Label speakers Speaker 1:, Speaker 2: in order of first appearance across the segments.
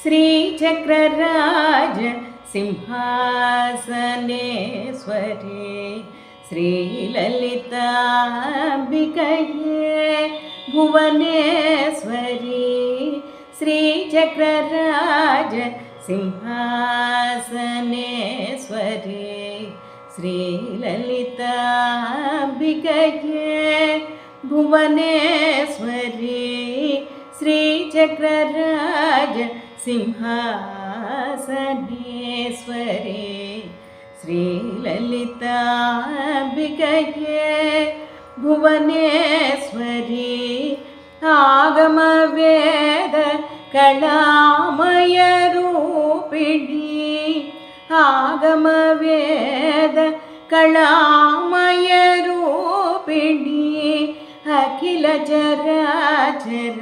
Speaker 1: श्रीचक्रराज सिंहासनेश्वरे श्रीललिताम्बिकये भुवनेश्वरी श्रीचक्रराज सिंहासनेश्वरे श्रीललिताम्बिकये भुवनेश्वरी श्रीचक्रराज सिंहासनेश्वरे श्रीललिताम्बिकये भुवनेश्वरी आगमवेद कलामय रूपिणी आगमवेद कलामय रूपिणी अखिल चराचर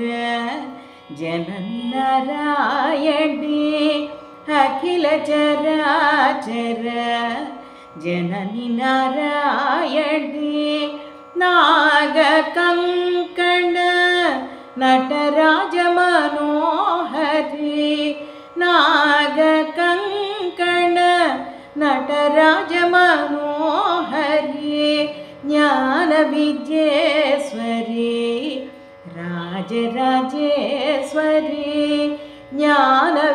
Speaker 1: जननी नारायणी अखिल चराचर जननी नारायणी नागकङ्कण नटराज मनोहरी नागकङ्कण नटराज मनोहरी ज्ञानविद्येश्वरी राजराजेश्वरी ज्ञानविद्येश्वरी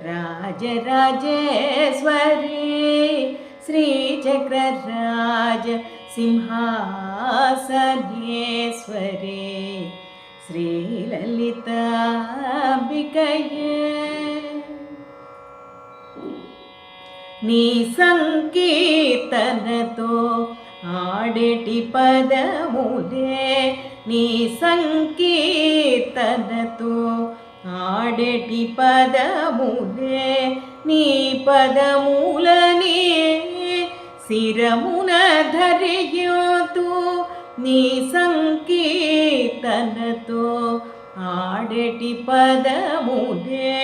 Speaker 1: राजराजेश्वरी श्रीचक्रराज सिंहासनेश्वरे श्रीललिताम्बिकये नी संकीर्तनतो आडेटी पदमुले नी संकीर्तनतो आडेटी पदमुले नी पदमूलनी शिरमुन धरियोतु नी संकीर्तनतो आडेटी पदमुले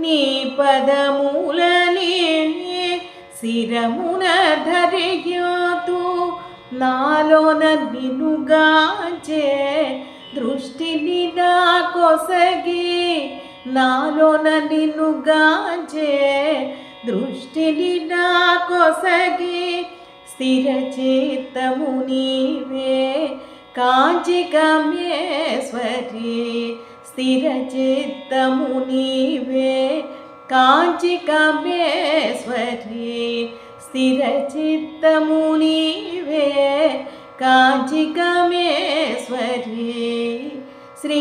Speaker 1: नी पदमूलनी शिरमुन धरियोतु नालोन निनुगाचे दृष्टिनि नाकोसगी नालोन निनुगाचे दृष्टिनि नाकोसगी स्थिरचित्तमु नीवे काञ्चिकामेश्वरी स्थिरचित्तमु नीवे काञ्चिकामेश्वरी स्थिरचित्तमु नीवे काञ्चिकामेश्वरी श्री